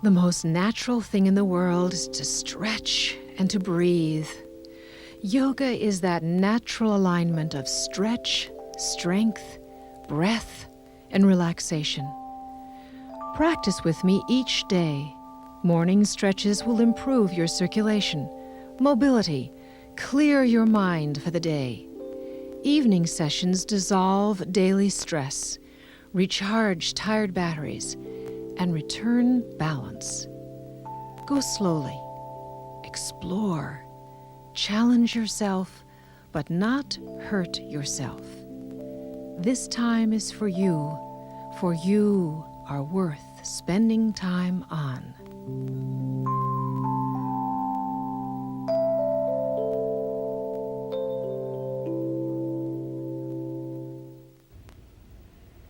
The most natural thing in the world is to stretch and to breathe. Yoga is that natural alignment of stretch, strength, breath, and relaxation. Practice with me each day. Morning stretches will improve your circulation, mobility, clear your mind for the day. Evening sessions dissolve daily stress, recharge tired batteries, and return balance. Go slowly. Explore. Challenge yourself, but not hurt yourself. This time is for you, for you are worth spending time on.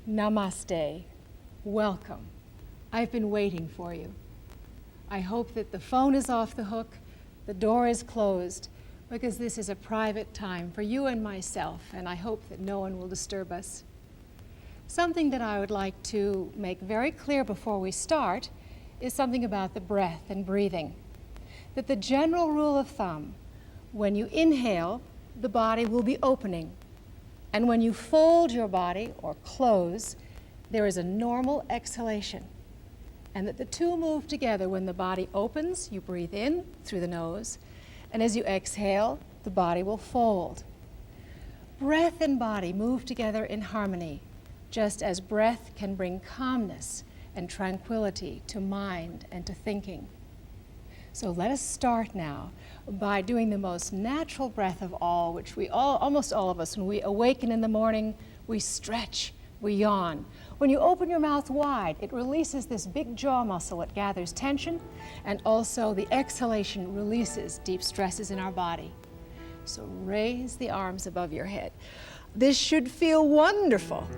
Namaste. Welcome. I've been waiting for you. I hope that the phone is off the hook, the door is closed, because this is a private time for you and myself, and I hope that no one will disturb us. Something that I would like to make very clear before we start is something about the breath and breathing. That the general rule of thumb, when you inhale, the body will be opening. And when you fold your body or close, there is a normal exhalation. And that the two move together. When the body opens, you breathe in through the nose, and as you exhale, the body will fold. Breath and body move together in harmony, just as breath can bring calmness and tranquility to mind and to thinking. So let us start now by doing the most natural breath of all, which almost all of us, when we awaken in the morning, we stretch, we yawn. When you open your mouth wide, it releases this big jaw muscle. It gathers tension, and also the exhalation releases deep stresses in our body. So raise the arms above your head. This should feel wonderful.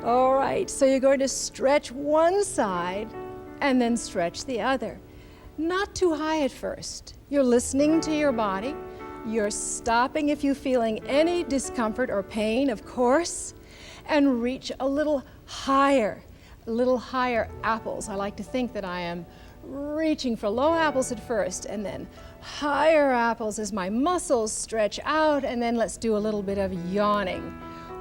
All right, so you're going to stretch one side and then stretch the other. Not too high at first. You're listening to your body. You're stopping if you're feeling any discomfort or pain, of course, and reach a little higher apples. I like to think that I am reaching for low apples at first, and then higher apples as my muscles stretch out, and then let's do a little bit of yawning.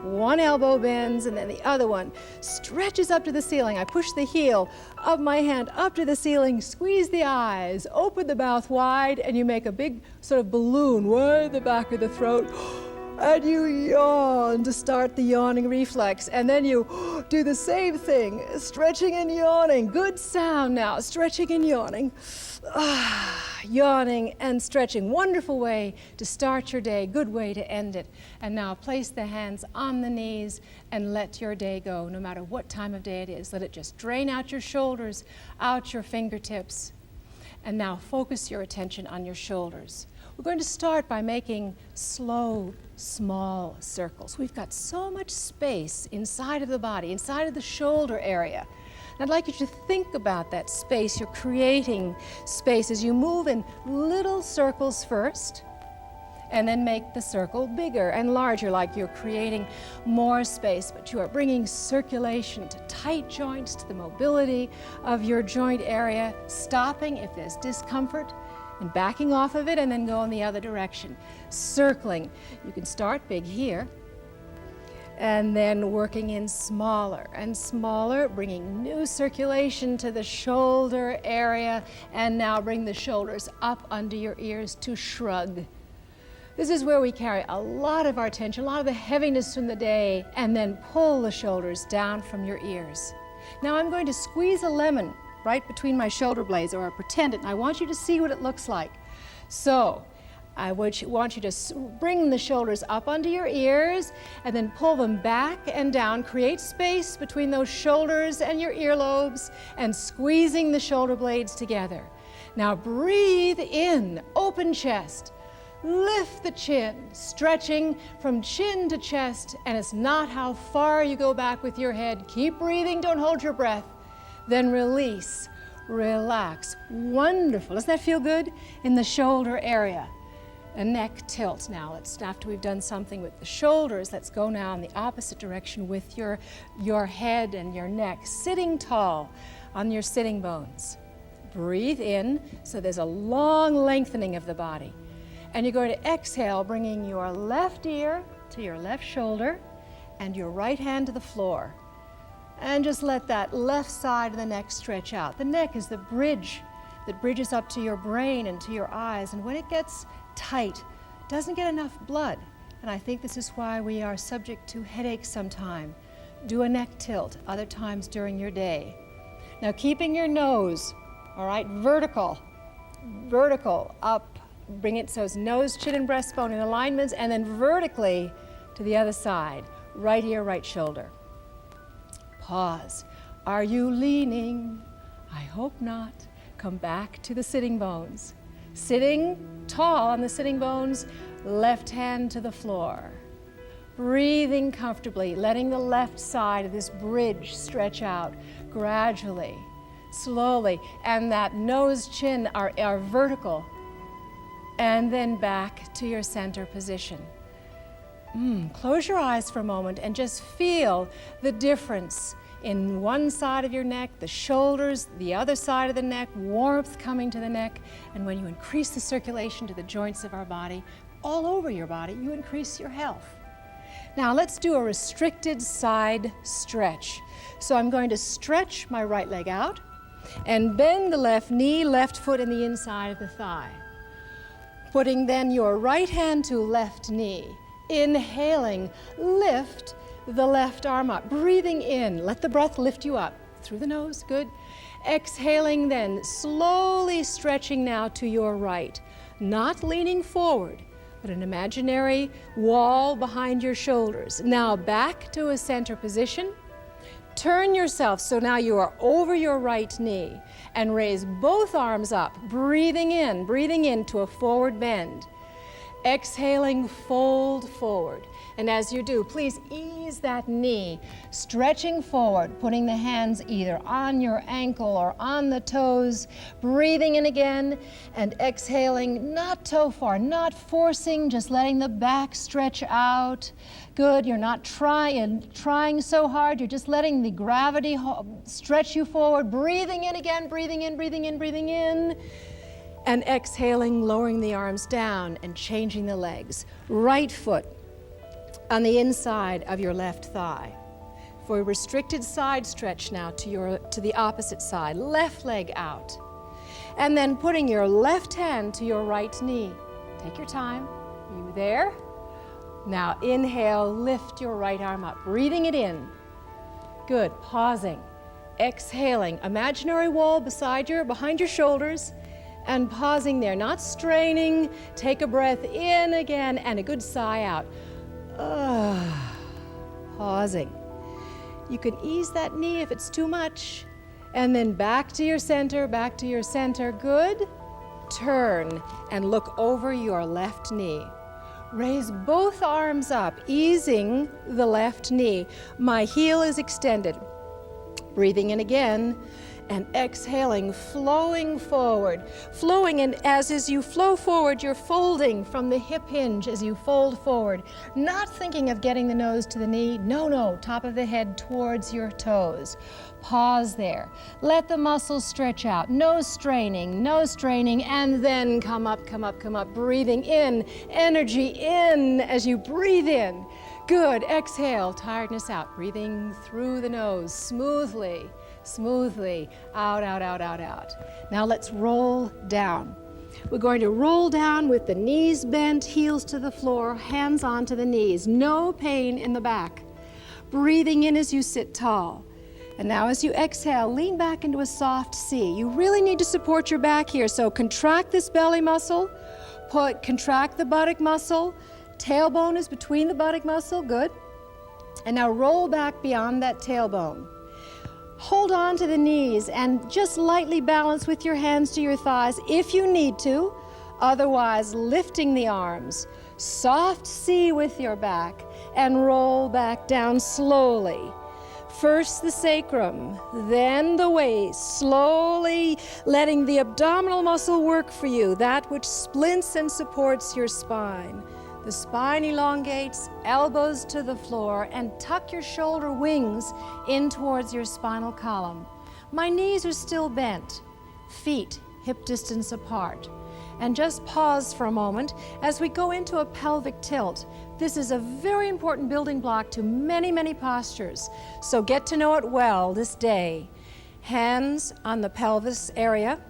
One elbow bends, and then the other one stretches up to the ceiling. I push the heel of my hand up to the ceiling, squeeze the eyes, open the mouth wide, and you make a big sort of balloon way at the back of the throat. And you yawn to start the yawning reflex. And then you do the same thing, stretching and yawning. Good sound now, stretching and yawning. Yawning and stretching. Wonderful way to start your day, good way to end it. And now place the hands on the knees and let your day go, no matter what time of day it is. Let it just drain out your shoulders, out your fingertips. And now focus your attention on your shoulders. We're going to start by making slow, small circles. We've got so much space inside of the body, inside of the shoulder area. And I'd like you to think about that space. You're creating space as you move in little circles first, and then make the circle bigger and larger, like you're creating more space, but you are bringing circulation to tight joints, to the mobility of your joint area, stopping if there's discomfort, and backing off of it, and then go in the other direction. Circling. You can start big here, and then working in smaller and smaller, bringing new circulation to the shoulder area, and now bring the shoulders up under your ears to shrug. This is where we carry a lot of our tension, a lot of the heaviness from the day, and then pull the shoulders down from your ears. Now I'm going to squeeze a lemon right between my shoulder blades, or pretend it, and I want you to see what it looks like. So I want you to bring the shoulders up under your ears and then pull them back and down. Create space between those shoulders and your earlobes, and squeezing the shoulder blades together. Now breathe in, open chest. Lift the chin, stretching from chin to chest, and it's not how far you go back with your head. Keep breathing, don't hold your breath. Then release, relax. Wonderful. Doesn't that feel good? In the shoulder area. A neck tilt now. After we've done something with the shoulders, let's go now in the opposite direction with your head and your neck. Sitting tall on your sitting bones. Breathe in, so there's a long lengthening of the body. And you're going to exhale, bringing your left ear to your left shoulder and your right hand to the floor. And just let that left side of the neck stretch out. The neck is the bridge that bridges up to your brain and to your eyes. And when it gets tight, it doesn't get enough blood. And I think this is why we are subject to headaches sometime. Do a neck tilt other times during your day. Now keeping your nose, all right, vertical, up. Bring it so it's nose, chin, and breastbone in alignments, and then vertically to the other side. Right ear, right shoulder. Pause. Are you leaning? I hope not. Come back to the sitting bones. Sitting tall on the sitting bones, left hand to the floor. Breathing comfortably, letting the left side of this bridge stretch out gradually, slowly, and that nose, chin are vertical. And then back to your center position. Close your eyes for a moment and just feel the difference in one side of your neck, the shoulders, the other side of the neck, warmth coming to the neck. And when you increase the circulation to the joints of our body, all over your body, you increase your health. Now let's do a restricted side stretch. So I'm going to stretch my right leg out and bend the left knee, left foot in the inside of the thigh. Putting then your right hand to left knee. Inhaling, lift the left arm up. Breathing in, let the breath lift you up. Through the nose, good. Exhaling then, slowly stretching now to your right. Not leaning forward, but an imaginary wall behind your shoulders. Now back to a center position. Turn yourself so now you are over your right knee and raise both arms up, breathing in to a forward bend. Exhaling, fold forward. And as you do, please ease that knee, stretching forward, putting the hands either on your ankle or on the toes, breathing in again, and exhaling, not toe far, not forcing, just letting the back stretch out. Good, you're not trying so hard, you're just letting the gravity stretch you forward, breathing in again, breathing in. And exhaling, lowering the arms down and changing the legs. Right foot on the inside of your left thigh. For a restricted side stretch now to the opposite side. Left leg out. And then putting your left hand to your right knee. Take your time. You there? Now inhale, lift your right arm up. Breathing it in. Good. Pausing. Exhaling. Imaginary wall behind your shoulders. And pausing there, not straining. Take a breath in again and a good sigh out. Pausing. You can ease that knee if it's too much. And then back to your center, Good. Turn and look over your left knee. Raise both arms up, easing the left knee. My heel is extended. Breathing in again. And exhaling, flowing forward. Flowing, and as you flow forward, you're folding from the hip hinge as you fold forward. Not thinking of getting the nose to the knee. No, top of the head towards your toes. Pause there. Let the muscles stretch out. No straining, and then come up. Breathing in, energy in as you breathe in. Good, exhale, tiredness out. Breathing through the nose, smoothly, out. Now let's roll down. We're going to roll down with the knees bent, heels to the floor, hands onto the knees. No pain in the back. Breathing in as you sit tall. And now as you exhale, lean back into a soft C. You really need to support your back here, so contract this belly muscle, contract the buttock muscle, tailbone is between the buttock muscle, good. And now roll back beyond that tailbone. Hold on to the knees and just lightly balance with your hands to your thighs if you need to. Otherwise, lifting the arms. Soft C with your back and roll back down slowly. First the sacrum, then the waist, slowly letting the abdominal muscle work for you, that which splints and supports your spine. The spine elongates, elbows to the floor, and tuck your shoulder wings in towards your spinal column. My knees are still bent. feet hip distance apart. And just pause for a moment as we go into a pelvic tilt. This is a very important building block to many, many postures. So get to know it well this day. Hands on the pelvis area,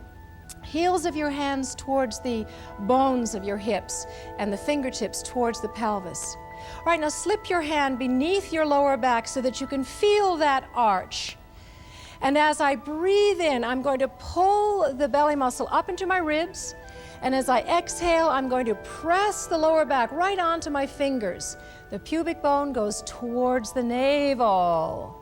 heels of your hands towards the bones of your hips, and the fingertips towards the pelvis. All right, now slip your hand beneath your lower back so that you can feel that arch. And as I breathe in, I'm going to pull the belly muscle up into my ribs. And as I exhale, I'm going to press the lower back right onto my fingers. The pubic bone goes towards the navel.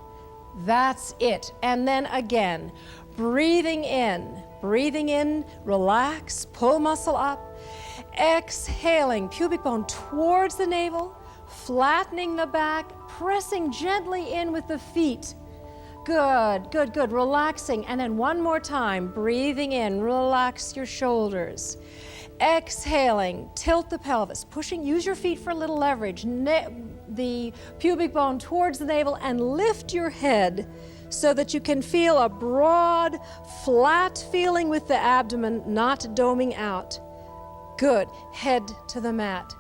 That's it. And then again, breathing in, relax, pull muscle up. Exhaling, pubic bone towards the navel, flattening the back, pressing gently in with the feet. Good, good, good. Relaxing. And then one more time, breathing in, relax your shoulders. Exhaling, tilt the pelvis, pushing, use your feet for a little leverage. The pubic bone towards the navel and lift your head so that you can feel a broad, flat feeling with the abdomen, not doming out. Good. Head to the mat.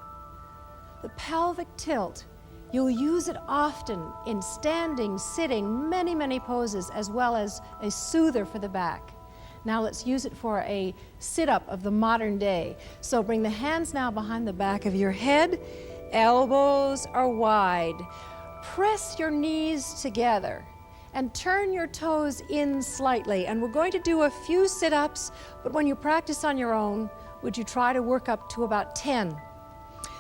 The pelvic tilt. You'll use it often in standing, sitting, many, many poses, as well as a soother for the back. Now let's use it for a sit-up of the modern day. So bring the hands now behind the back of your head. Elbows are wide. Press your knees together and turn your toes in slightly. And we're going to do a few sit-ups, but when you practice on your own, would you try to work up to about 10?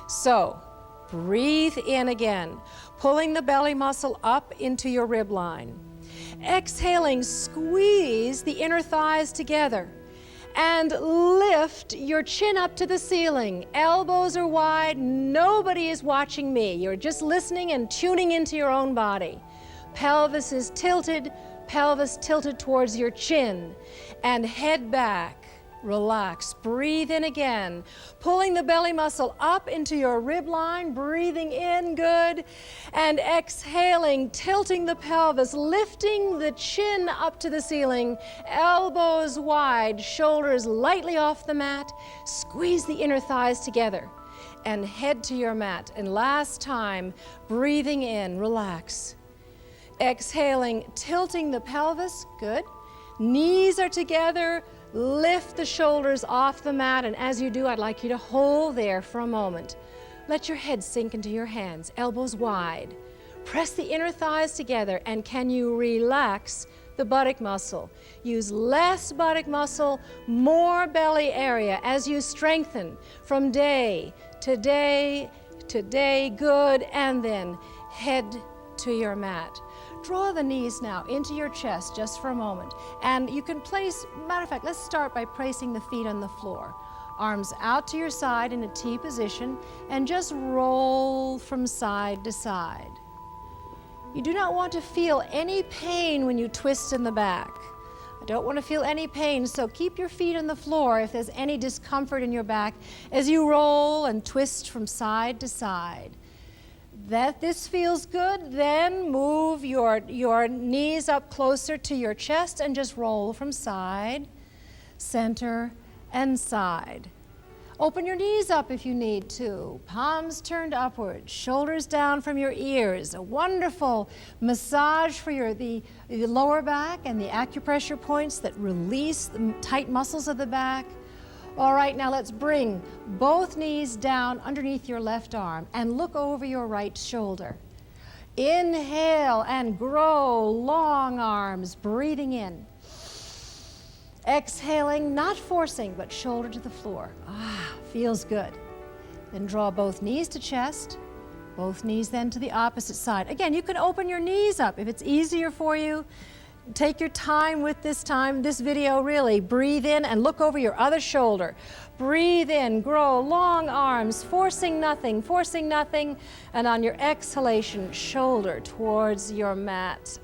So, breathe in again, pulling the belly muscle up into your rib line. Exhaling, squeeze the inner thighs together and lift your chin up to the ceiling. Elbows are wide, nobody is watching me. You're just listening and tuning into your own body. Pelvis is tilted, pelvis tilted towards your chin, and head back. Relax. Breathe in again, pulling the belly muscle up into your rib line, breathing in, good, and exhaling, tilting the pelvis, lifting the chin up to the ceiling, elbows wide, shoulders lightly off the mat, squeeze the inner thighs together, and head to your mat. And last time, breathing in, relax. Exhaling, tilting the pelvis, good. Knees are together. Lift the shoulders off the mat, and as you do, I'd like you to hold there for a moment. Let your head sink into your hands, elbows wide. Press the inner thighs together, and can you relax the buttock muscle? Use less buttock muscle, more belly area as you strengthen from day to day to day, good, and then head to your mat. Draw the knees now into your chest just for a moment. And you can place, matter of fact, let's start by placing the feet on the floor. Arms out to your side in a T position and just roll from side to side. You do not want to feel any pain when you twist in the back. I don't want to feel any pain, so keep your feet on the floor if there's any discomfort in your back as you roll and twist from side to side. That this feels good, then move your knees up closer to your chest and just roll from side, center, and side. Open your knees up if you need to. Palms turned upward, shoulders down from your ears. A wonderful massage for the lower back and the acupressure points that release the tight muscles of the back. All right, now let's bring both knees down underneath your left arm and look over your right shoulder. Inhale and grow long arms, breathing in. Exhaling, not forcing, but shoulder to the floor. Feels good. Then draw both knees to chest, both knees then to the opposite side. Again, you can open your knees up if it's easier for you. Take your time with this video really. Breathe in and look over your other shoulder. Breathe in, grow long arms, forcing nothing, and on your exhalation, shoulder towards your mat.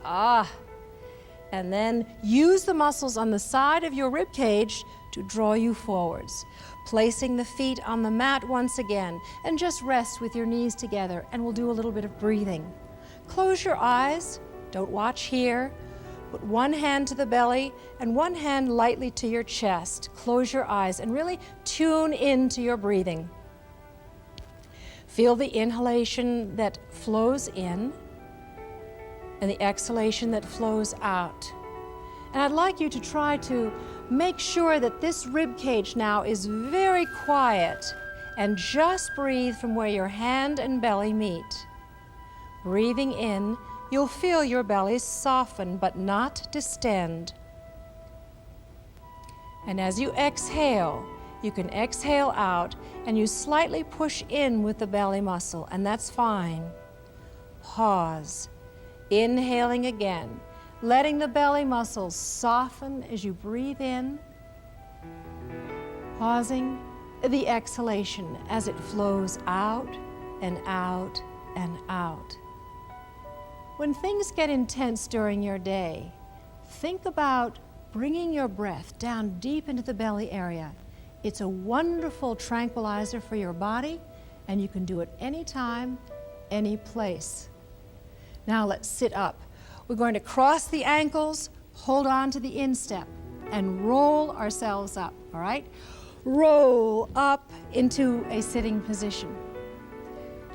And then use the muscles on the side of your rib cage to draw you forwards. Placing the feet on the mat once again, and just rest with your knees together, and we'll do a little bit of breathing. Close your eyes, don't watch here. Put one hand to the belly and one hand lightly to your chest. Close your eyes and really tune into your breathing. Feel the inhalation that flows in and the exhalation that flows out. And I'd like you to try to make sure that this rib cage now is very quiet, and just breathe from where your hand and belly meet. Breathing in, you'll feel your belly soften but not distend. And as you exhale, you can exhale out and you slightly push in with the belly muscle, and that's fine. Pause. Inhaling again, letting the belly muscles soften as you breathe in. Pausing the exhalation as it flows out and out and out. When things get intense during your day, think about bringing your breath down deep into the belly area. It's a wonderful tranquilizer for your body, and you can do it anytime, any place. Now let's sit up. We're going to cross the ankles, hold on to the instep, and roll ourselves up, all right? Roll up into a sitting position.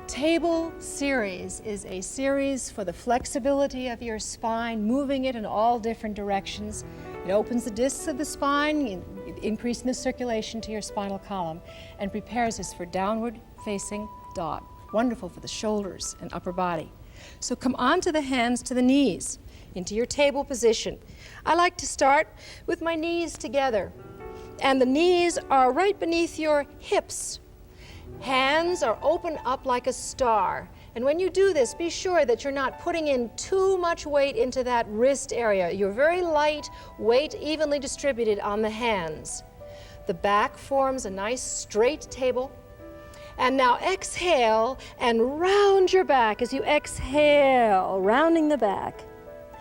Table series is a series for the flexibility of your spine, moving it in all different directions. It opens the discs of the spine, increasing the circulation to your spinal column, and prepares us for downward facing dog. Wonderful for the shoulders and upper body. So come onto the hands to the knees, into your table position. I like to start with my knees together, and the knees are right beneath your hips. Hands are open up like a star. And when you do this, be sure that you're not putting in too much weight into that wrist area. You're very light, weight evenly distributed on the hands. The back forms a nice straight table. And now exhale and round your back as you exhale, rounding the back.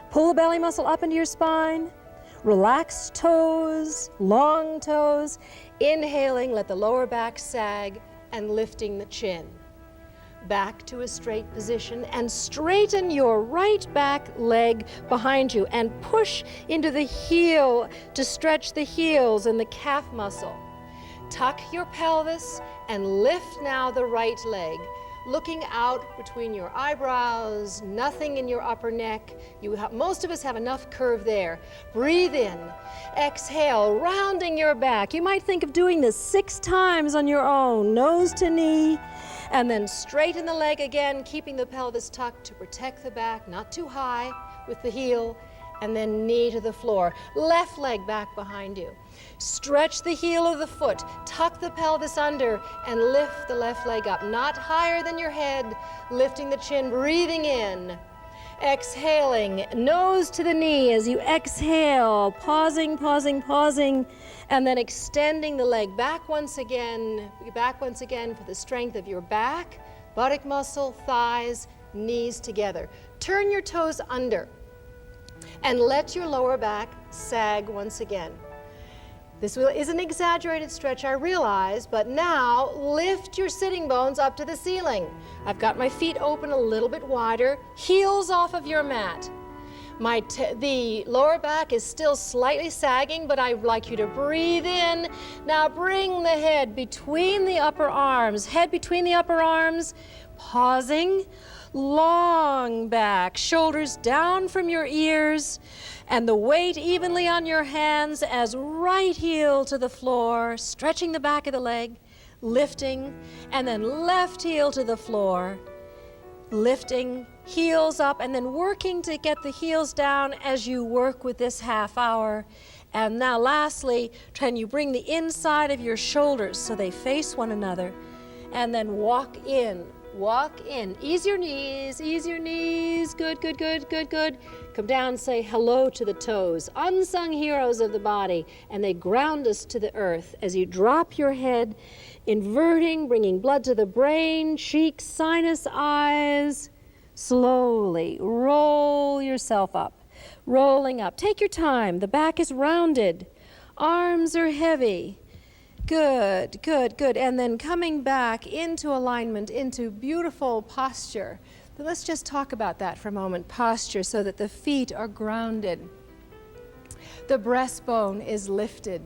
Pull the belly muscle up into your spine. Relaxed toes, long toes. Inhaling, let the lower back sag and lifting the chin. Back to a straight position and straighten your right back leg behind you and push into the heel to stretch the heels and the calf muscle. Tuck your pelvis and lift now the right leg, looking out between your eyebrows, nothing in your upper neck. Most of us have enough curve there. Breathe in, exhale, rounding your back. You might think of doing this 6 times on your own, nose to knee, and then straighten the leg again, keeping the pelvis tucked to protect the back, not too high with the heel, and then knee to the floor. Left leg back behind you. Stretch the heel of the foot, tuck the pelvis under, and lift the left leg up, not higher than your head, lifting the chin, breathing in. Exhaling, nose to the knee as you exhale, pausing, and then extending the leg back once again for the strength of your back, buttock muscle, thighs, knees together. Turn your toes under and let your lower back sag once again. This is an exaggerated stretch, I realize, but now lift your sitting bones up to the ceiling. I've got my feet open a little bit wider, heels off of your mat. The lower back is still slightly sagging, but I'd like you to breathe in. Now bring the head between the upper arms, pausing, long back, shoulders down from your ears, and the weight evenly on your hands as right heel to the floor, stretching the back of the leg, lifting, and then left heel to the floor, lifting, heels up, and then working to get the heels down as you work with this half hour. And now lastly, can you bring the inside of your shoulders so they face one another, and then walk in. Ease your knees, good. Come down, say hello to the toes, unsung heroes of the body, and they ground us to the earth as you drop your head, inverting, bringing blood to the brain, cheeks, sinus, eyes. Slowly roll yourself up, rolling up. Take your time, the back is rounded, arms are heavy. Good. And then coming back into alignment, into beautiful posture. But let's just talk about that for a moment, posture, so that the feet are grounded. The breastbone is lifted.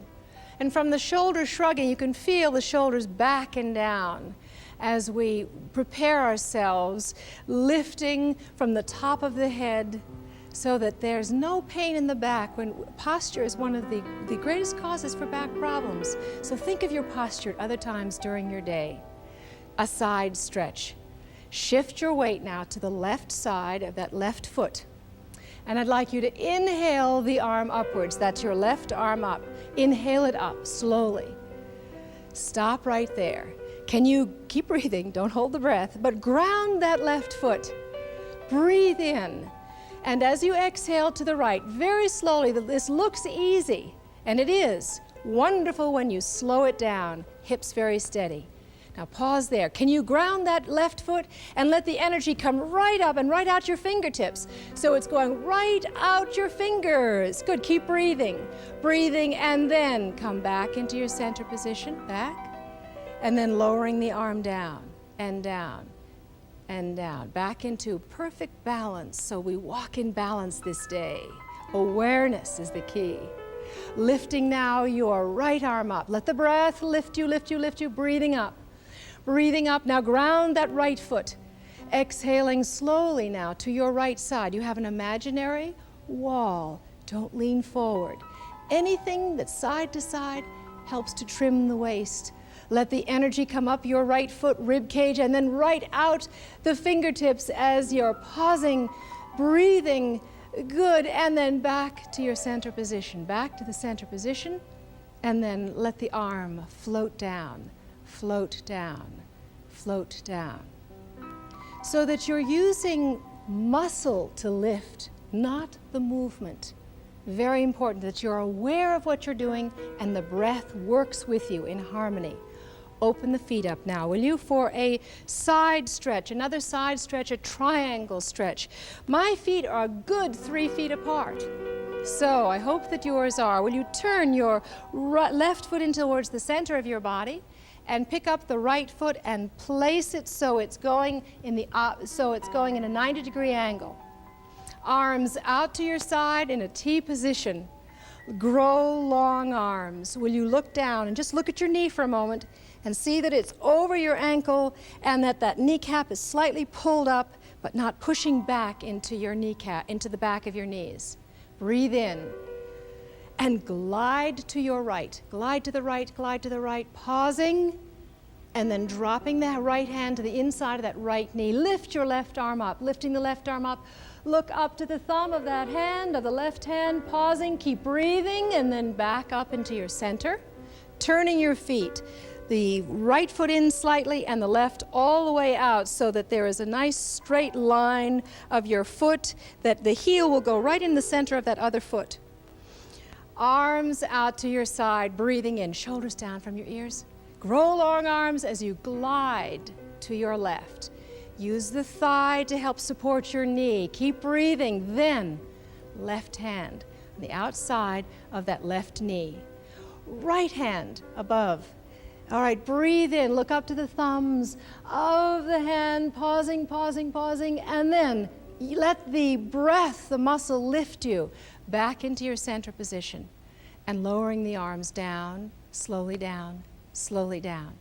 And from the shoulders shrugging, you can feel the shoulders back and down as we prepare ourselves, lifting from the top of the head so that there's no pain in the back. When posture is one of the greatest causes for back problems. So think of your posture at other times during your day. A side stretch. Shift your weight now to the left side of that left foot. And I'd like you to inhale the arm upwards. That's your left arm up. Inhale it up slowly. Stop right there. Can you keep breathing? Don't hold the breath, but ground that left foot. Breathe in. And as you exhale to the right, very slowly, this looks easy, and it is wonderful when you slow it down, hips very steady. Now pause there. Can you ground that left foot and let the energy come right up and right out your fingertips? So it's going right out your fingers. Good, keep breathing. Breathing, and then come back into your center position, back, and then lowering the arm down and down and down, back into perfect balance. So we walk in balance this day. Awareness is the key. Lifting now your right arm up. Let the breath lift you, lift you, lift you, breathing up. Breathing up, now ground that right foot. Exhaling slowly now to your right side. You have an imaginary wall. Don't lean forward. Anything that's side to side helps to trim the waist. Let the energy come up your right foot, rib cage, and then right out the fingertips as you're pausing, breathing. Good, and then back to your center position. Back to the center position, and then let the arm float down. Float down, float down. So that you're using muscle to lift, not the movement. Very important that you're aware of what you're doing and the breath works with you in harmony. Open the feet up now, will you, for a side stretch, another side stretch, a triangle stretch. My feet are a good 3 feet apart. So I hope that yours are. Will you turn your left foot in towards the center of your body? And pick up the right foot and place it so it's going in a 90-degree angle. Arms out to your side in a T position. Grow long arms. Will you look down and just look at your knee for a moment and see that it's over your ankle and that kneecap is slightly pulled up but not pushing back into your kneecap, into the back of your knees. Breathe in. And glide to your right. Glide to the right, glide to the right, pausing, and then dropping that right hand to the inside of that right knee. Lift your left arm up, lifting the left arm up. Look up to the thumb of that hand, of the left hand, pausing, keep breathing, and then back up into your center. Turning your feet, the right foot in slightly and the left all the way out so that there is a nice straight line of your foot, that the heel will go right in the center of that other foot. Arms out to your side, breathing in, shoulders down from your ears. Grow long arms as you glide to your left. Use the thigh to help support your knee. Keep breathing. Then, left hand on the outside of that left knee. Right hand above. All right, breathe in. Look up to the thumbs of the hand, pausing, pausing, pausing, and then let the breath, the muscle lift you back into your center position and lowering the arms down, slowly down, slowly down.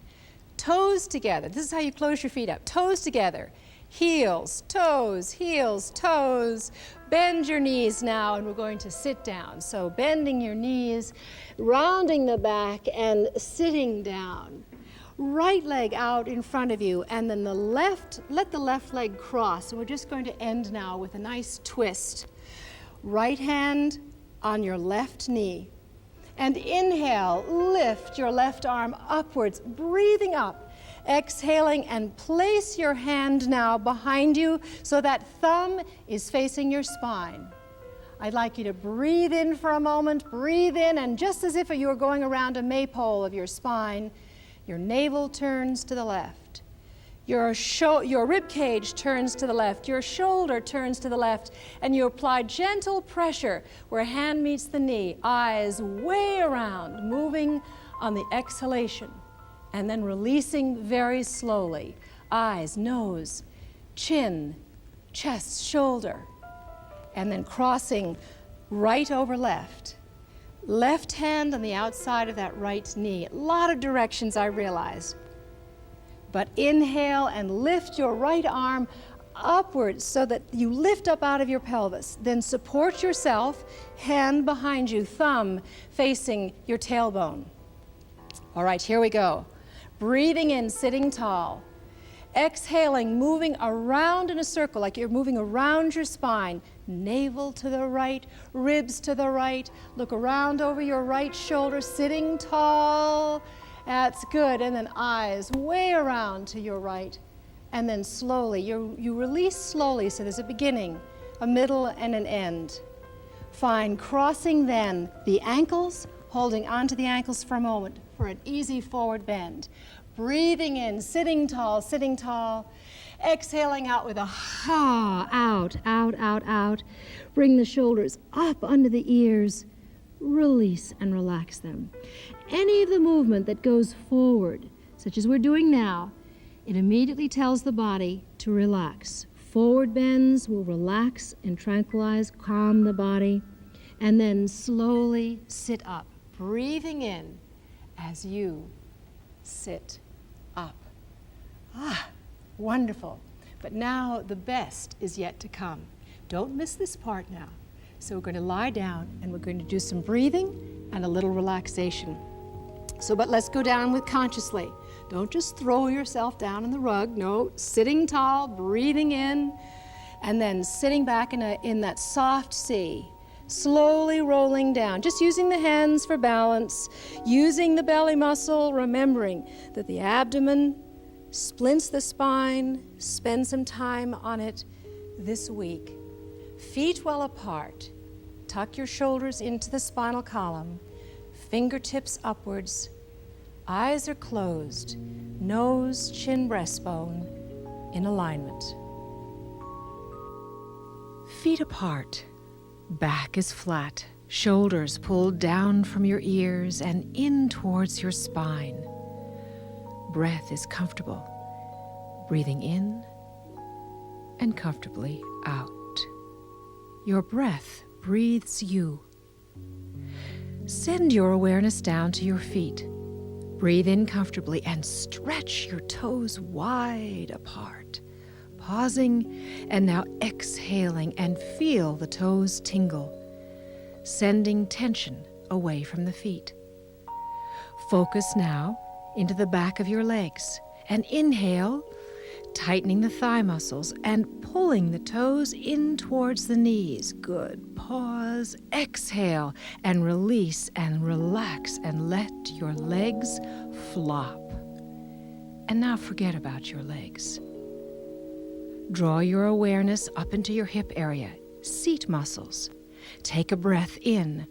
Toes together. This is how you close your feet up. Toes together. Heels, toes, heels, toes. Bend your knees now, and we're going to sit down. So bending your knees, rounding the back, and sitting down. Right leg out in front of you, and then let the left leg cross. And we're just going to end now with a nice twist. Right hand on your left knee. And inhale, lift your left arm upwards, breathing up. Exhaling, and place your hand now behind you so that thumb is facing your spine. I'd like you to breathe in for a moment, breathe in, and just as if you were going around a maypole of your spine, your navel turns to the left. Your rib cage turns to the left, your shoulder turns to the left, and you apply gentle pressure where hand meets the knee, eyes way around, moving on the exhalation, and then releasing very slowly. Eyes, nose, chin, chest, shoulder, and then crossing right over left, Left hand on the outside of that right knee. A lot of directions, I realize. But inhale and lift your right arm upwards so that you lift up out of your pelvis. Then support yourself, hand behind you, thumb facing your tailbone. All right, here we go. Breathing in, sitting tall. Exhaling, moving around in a circle, like you're moving around your spine. Navel to the right, ribs to the right. Look around over your right shoulder, sitting tall. That's good. And then eyes way around to your right. And then slowly, you release slowly, so there's a beginning, a middle, and an end. Fine. Crossing then the ankles, holding onto the ankles for a moment for an easy forward bend. Breathing in, sitting tall, sitting tall. Exhaling out with a ha, out, out, out, out. Bring the shoulders up under the ears. Release and relax them. Any of the movement that goes forward, such as we're doing now, it immediately tells the body to relax. Forward bends will relax and tranquilize, calm the body, and then slowly sit up, breathing in as you sit up. Ah, wonderful. But now the best is yet to come. Don't miss this part now. So we're going to lie down and we're going to do some breathing and a little relaxation. But let's go down with consciously. Don't just throw yourself down on the rug. No, sitting tall, breathing in, and then sitting back in that soft C. Slowly rolling down, just using the hands for balance, using the belly muscle, remembering that the abdomen splints the spine. Spend some time on it this week. Feet well apart. Tuck your shoulders into the spinal column. Fingertips upwards. Eyes are closed. Nose, chin, breastbone in alignment. Feet apart. Back is flat, shoulders pulled down from your ears and in towards your spine. Breath is comfortable, breathing in and comfortably out. Your breath breathes you. Send your awareness down to your feet. Breathe in comfortably and stretch your toes wide apart. Pausing and now exhaling and feel the toes tingle, sending tension away from the feet. Focus now into the back of your legs and inhale, tightening the thigh muscles and pulling the toes in towards the knees. Good. Pause, exhale, and release and relax and let your legs flop. And now forget about your legs. Draw your awareness up into your hip area, seat muscles. Take a breath in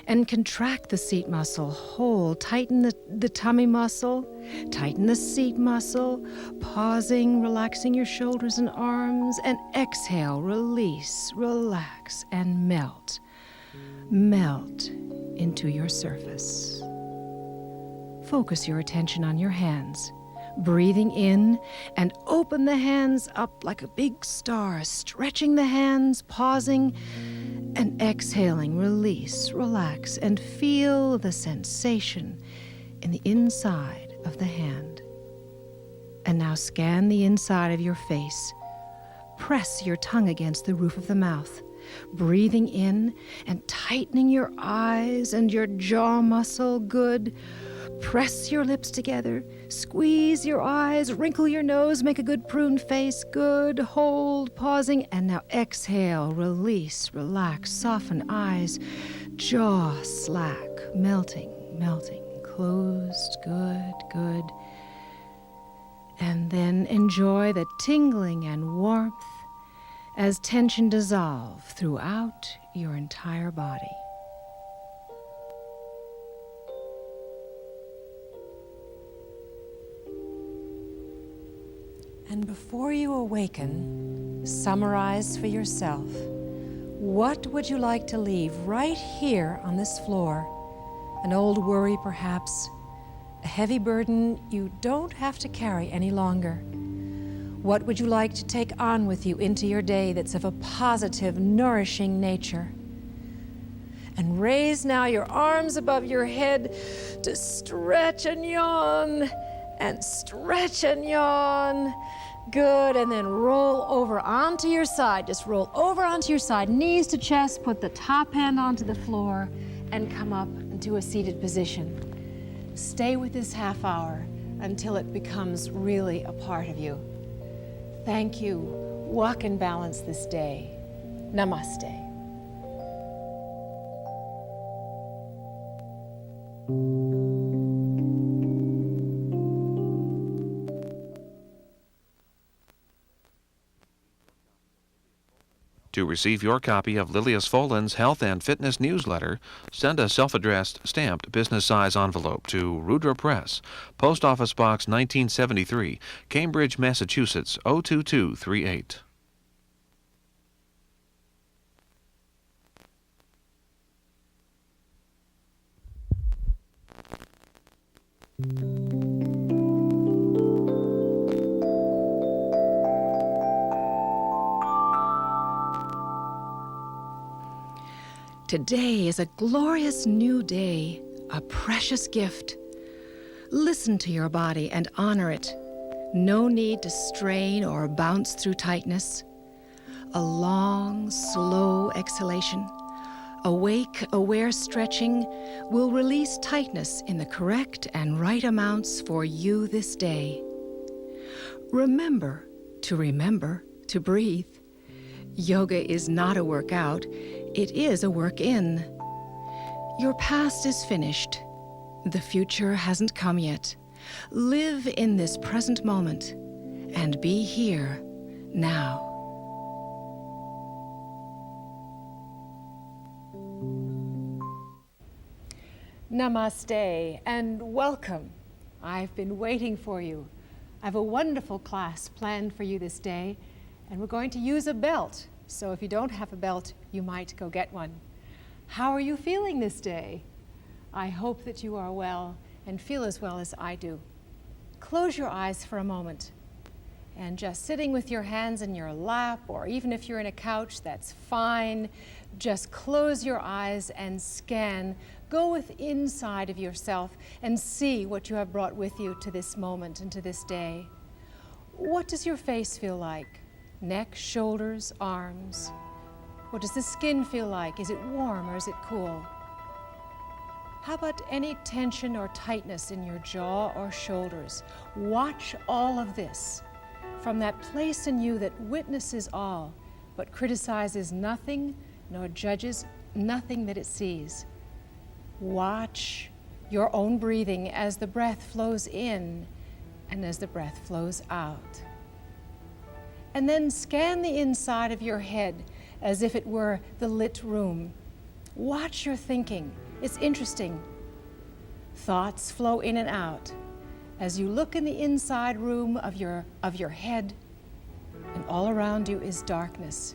and contract the seat muscle. Hold, tighten the tummy muscle, tighten the seat muscle, pausing, relaxing your shoulders and arms, and exhale, release, relax, and melt. Melt into your surface. Focus your attention on your hands. Breathing in and open the hands up like a big star, stretching the hands, pausing and exhaling, release, relax, and feel the sensation in the inside of the hand. And now scan the inside of your face. Press your tongue against the roof of the mouth, breathing in and tightening your eyes and your jaw muscle. Good. Press your lips together, squeeze your eyes, wrinkle your nose, make a good prune face. Good. Hold, pausing, and now exhale, release, relax, soften eyes, jaw slack, melting, melting, closed. Good, good. And then enjoy the tingling and warmth as tension dissolves throughout your entire body. And before you awaken, summarize for yourself, what would you like to leave right here on this floor? An old worry, perhaps, a heavy burden you don't have to carry any longer. What would you like to take on with you into your day that's of a positive, nourishing nature? And raise now your arms above your head to stretch and yawn, and stretch and yawn. Good, and then roll over onto your side. Just roll over onto your side, knees to chest, put the top hand onto the floor, and come up into a seated position. Stay with this half hour until it becomes really a part of you. Thank you. Walk in balance this day. Namaste. To receive your copy of Lillias Folan's Health and Fitness newsletter, send a self-addressed, stamped business-size envelope to Rudra Press, Post Office Box 1973, Cambridge, Massachusetts 02238. Today is a glorious new day, a precious gift. Listen to your body and honor it. No need to strain or bounce through tightness. A long, slow exhalation. Awake, aware stretching will release tightness in the correct and right amounts for you this day. Remember to breathe. Yoga is not a workout, it is a work in. Your past is finished. The future hasn't come yet. Live in this present moment and be here now. Namaste and welcome. I've been waiting for you. I have a wonderful class planned for you this day, and we're going to use a belt. So if you don't have a belt, you might go get one. How are you feeling this day? I hope that you are well and feel as well as I do. Close your eyes for a moment, and just sitting with your hands in your lap, or even if you're in a couch, that's fine. Just close your eyes and scan. Go with inside of yourself and see what you have brought with you to this moment and to this day. What does your face feel like? Neck, shoulders, arms. What does the skin feel like? Is it warm or is it cool? How about any tension or tightness in your jaw or shoulders? Watch all of this from that place in you that witnesses all, but criticizes nothing, nor judges nothing that it sees. Watch your own breathing as the breath flows in and as the breath flows out. And then scan the inside of your head as if it were the lit room. Watch your thinking. It's interesting. Thoughts flow in and out as you look in the inside room of your head, and all around you is darkness.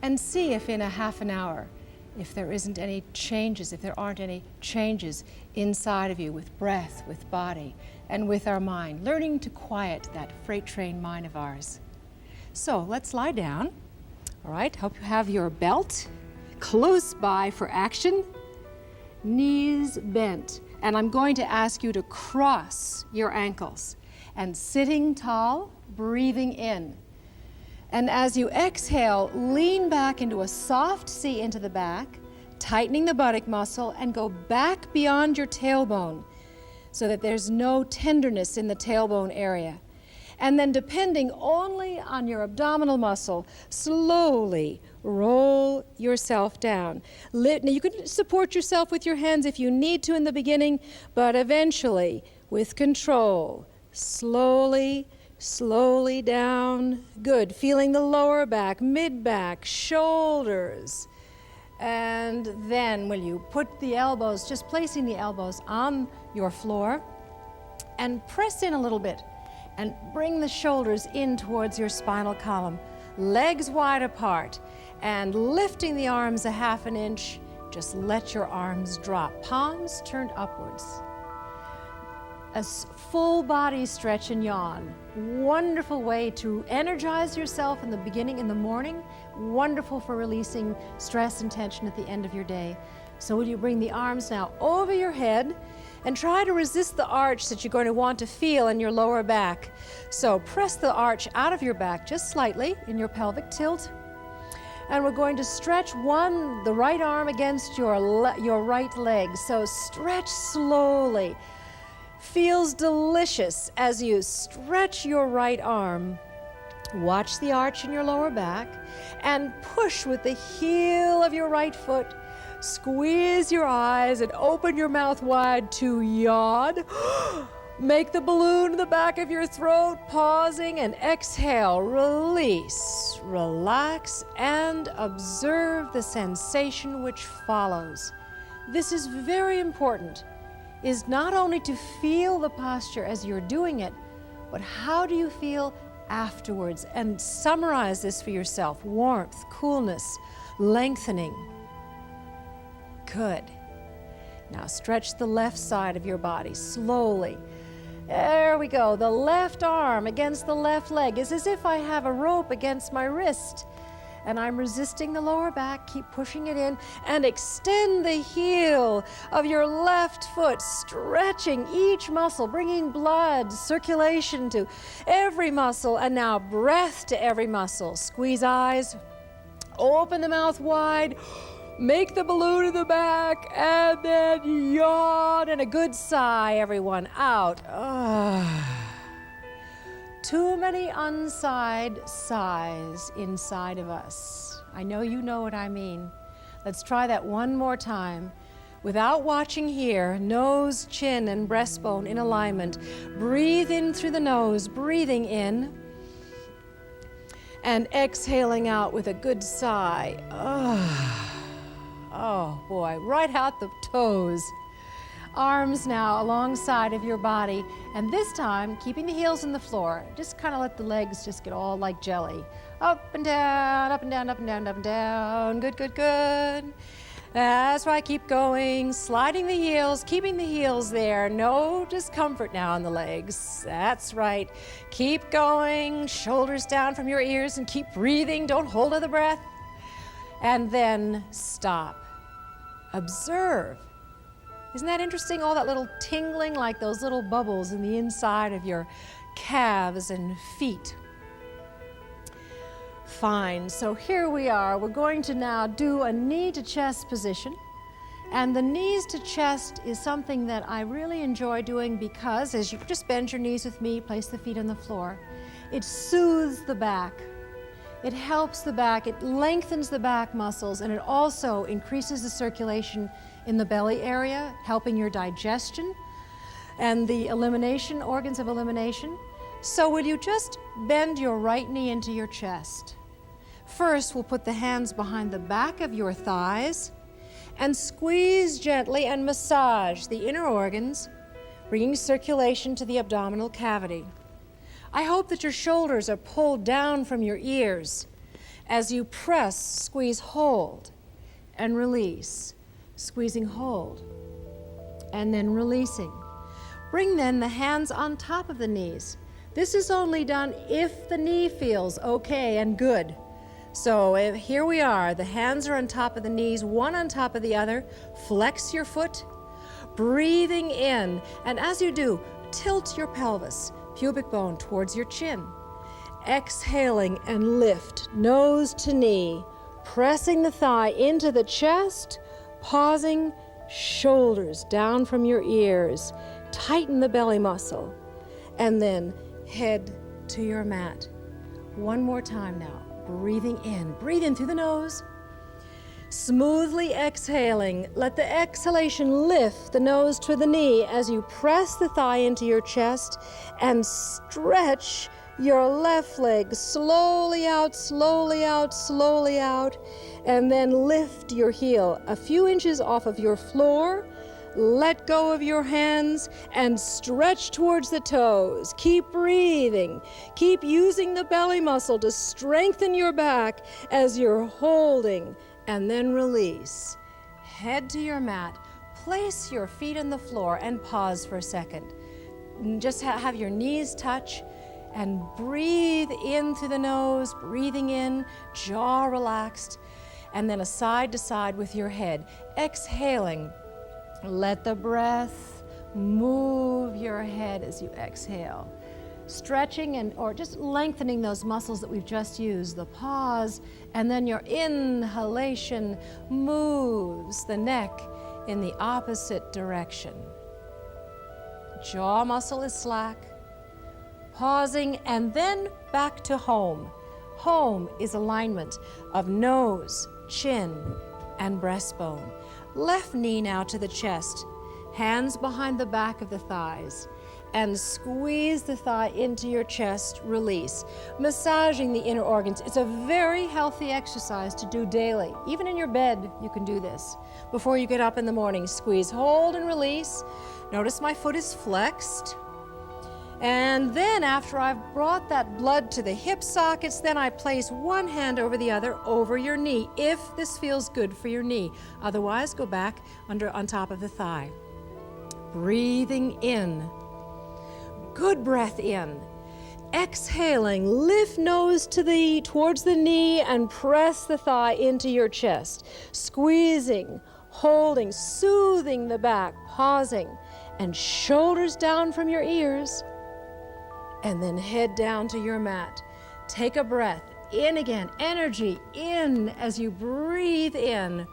And see if in a half an hour, if there aren't any changes inside of you with breath, with body, and with our mind, learning to quiet that freight train mind of ours. So let's lie down. All right, hope you have your belt close by for action. Knees bent, and I'm going to ask you to cross your ankles. And sitting tall, breathing in. And as you exhale, lean back into a soft C into the back, tightening the buttock muscle, and go back beyond your tailbone so that there's no tenderness in the tailbone area. And then, depending only on your abdominal muscle, slowly roll yourself down. Now, you can support yourself with your hands if you need to in the beginning, but eventually, with control, slowly down. Good. Feeling the lower back, mid-back, shoulders. And then will you put the elbows, just placing the elbows on your floor, and press in a little bit. And bring the shoulders in towards your spinal column. Legs wide apart. And lifting the arms a half an inch, just let your arms drop. Palms turned upwards. A full body stretch and yawn. Wonderful way to energize yourself in the beginning, in the morning. Wonderful for releasing stress and tension at the end of your day. So will you bring the arms now over your head and try to resist the arch that you're going to want to feel in your lower back. So press the arch out of your back just slightly in your pelvic tilt. And we're going to stretch the right arm against your right leg. So stretch slowly. Feels delicious as you stretch your right arm. Watch the arch in your lower back and push with the heel of your right foot. Squeeze your eyes and open your mouth wide to yawn. Make the balloon in the back of your throat, pausing, and exhale. Release, relax, and observe the sensation which follows. This is very important, is not only to feel the posture as you're doing it, but how do you feel afterwards? And summarize this for yourself. Warmth, coolness, lengthening. Good. Now stretch the left side of your body slowly. There we go. The left arm against the left leg is as if I have a rope against my wrist and I'm resisting the lower back. Keep pushing it in and extend the heel of your left foot, stretching each muscle, bringing blood, circulation to every muscle, and now breath to every muscle. Squeeze eyes, open the mouth wide. Make the balloon in the back, and then yawn, and a good sigh, everyone, out. Too many unsighed sighs inside of us. I know you know what I mean. Let's try that one more time. Without watching here, nose, chin, and breastbone in alignment. Breathe in through the nose, breathing in, and exhaling out with a good sigh. Oh boy, right out the toes. Arms now alongside of your body, and this time keeping the heels in the floor. Just kind of let the legs just get all like jelly. Up and down, up and down, up and down, up and down. Good, good, good. That's right, keep going. Sliding the heels, keeping the heels there. No discomfort now in the legs. That's right. Keep going. Shoulders down from your ears and keep breathing. Don't hold the breath. And then stop. Observe. Isn't that interesting? All that little tingling, like those little bubbles in the inside of your calves and feet. Fine, so here we are. We're going to now do a knee to chest position. And the knees to chest is something that I really enjoy doing because as you just bend your knees with me, place the feet on the floor, it soothes the back. It helps the back, it lengthens the back muscles, and it also increases the circulation in the belly area, helping your digestion and the elimination, organs of elimination. So will you just bend your right knee into your chest? First, we'll put the hands behind the back of your thighs and squeeze gently and massage the inner organs, bringing circulation to the abdominal cavity. I hope that your shoulders are pulled down from your ears. As you press, squeeze, hold, and release. Squeezing, hold, and then releasing. Bring then the hands on top of the knees. This is only done if the knee feels okay and good. So here we are. The hands are on top of the knees, one on top of the other. Flex your foot, breathing in. And as you do, tilt your pelvis, pubic bone towards your chin. Exhaling and lift, nose to knee, pressing the thigh into the chest, pausing, shoulders down from your ears. Tighten the belly muscle, and then head to your mat. One more time now, breathing in. Breathe in through the nose. Smoothly exhaling, let the exhalation lift the nose to the knee as you press the thigh into your chest and stretch your left leg slowly out, slowly out, slowly out, and then lift your heel a few inches off of your floor. Let go of your hands and stretch towards the toes. Keep breathing. Keep using the belly muscle to strengthen your back as you're holding. And then release. Head to your mat. Place your feet on the floor and pause for a second. Just have your knees touch and breathe in through the nose, breathing in, jaw relaxed. and then a side to side with your head. Exhaling, let the breath move your head as you exhale. Stretching or just lengthening those muscles that we've just used, the pause, and then your inhalation moves the neck in the opposite direction. Jaw muscle is slack. Pausing, and then back to home. Home is alignment of nose, chin, and breastbone. Left knee now to the chest, hands behind the back of the thighs, and squeeze the thigh into your chest, release. Massaging the inner organs. It's a very healthy exercise to do daily. Even in your bed, you can do this. Before you get up in the morning, squeeze, hold, and release. Notice my foot is flexed. And then after I've brought that blood to the hip sockets, then I place one hand over the other over your knee, if this feels good for your knee. Otherwise, go back on top of the thigh. Breathing in. Good breath in. Exhaling, lift nose towards the knee and press the thigh into your chest. Squeezing, holding, soothing the back, pausing, and shoulders down from your ears. And then head down to your mat. Take a breath in again, energy in as you breathe in.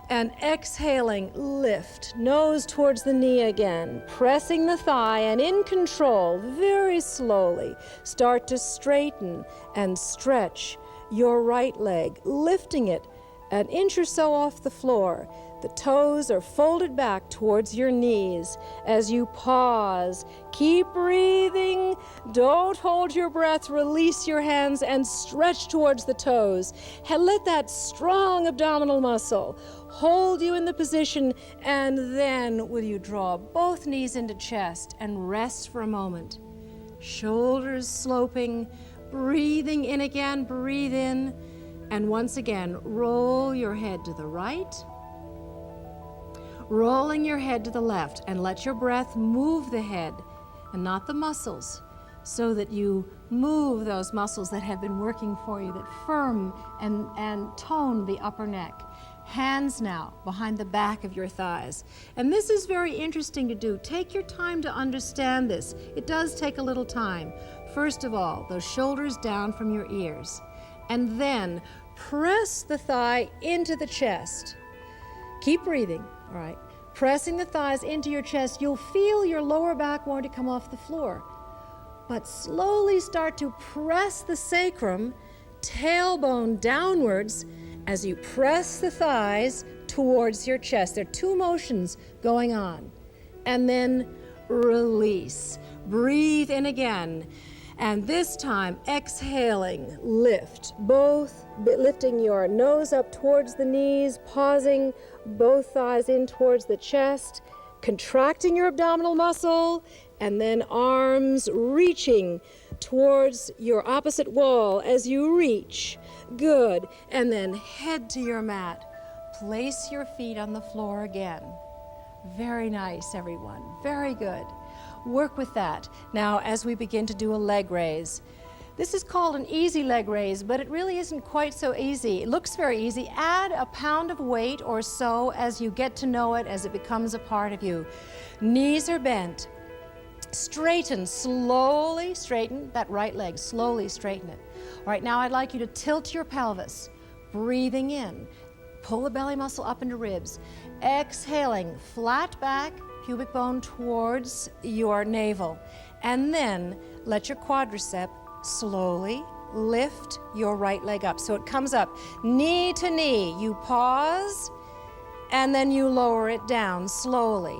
And exhaling, lift, nose towards the knee again, pressing the thigh, and in control, very slowly, start to straighten and stretch your right leg, lifting it an inch or so off the floor. The toes are folded back towards your knees as you pause. Keep breathing. Don't hold your breath. Release your hands and stretch towards the toes. And let that strong abdominal muscle hold you in the position, and then will you draw both knees into chest and rest for a moment. Shoulders sloping, breathing in again, breathe in, and once again, roll your head to the right, rolling your head to the left, and let your breath move the head and not the muscles, so that you move those muscles that have been working for you, that firm and tone the upper neck. Hands now behind the back of your thighs. And this is very interesting to do. Take your time to understand this. It does take a little time. First of all, those shoulders down from your ears. And then press the thigh into the chest. Keep breathing, all right? Pressing the thighs into your chest, you'll feel your lower back want to come off the floor. But slowly start to press the sacrum, tailbone downwards, as you press the thighs towards your chest. There are two motions going on. And then release. Breathe in again. And this time, exhaling, lift. Both lifting your nose up towards the knees, pausing, both thighs in towards the chest, contracting your abdominal muscle, and then arms reaching towards your opposite wall as you reach. Good. And then head to your mat. Place your feet on the floor again. Very nice, everyone. Very good. Work with that. Now, as we begin to do a leg raise, this is called an easy leg raise, but it really isn't quite so easy. It looks very easy. Add a pound of weight or so as you get to know it, as it becomes a part of you. Knees are bent. Straighten, slowly straighten that right leg, slowly straighten it. All right, now I'd like you to tilt your pelvis, breathing in. Pull the belly muscle up into ribs. Exhaling, flat back, pubic bone towards your navel. And then let your quadricep slowly lift your right leg up. So it comes up knee to knee. You pause, and then you lower it down slowly.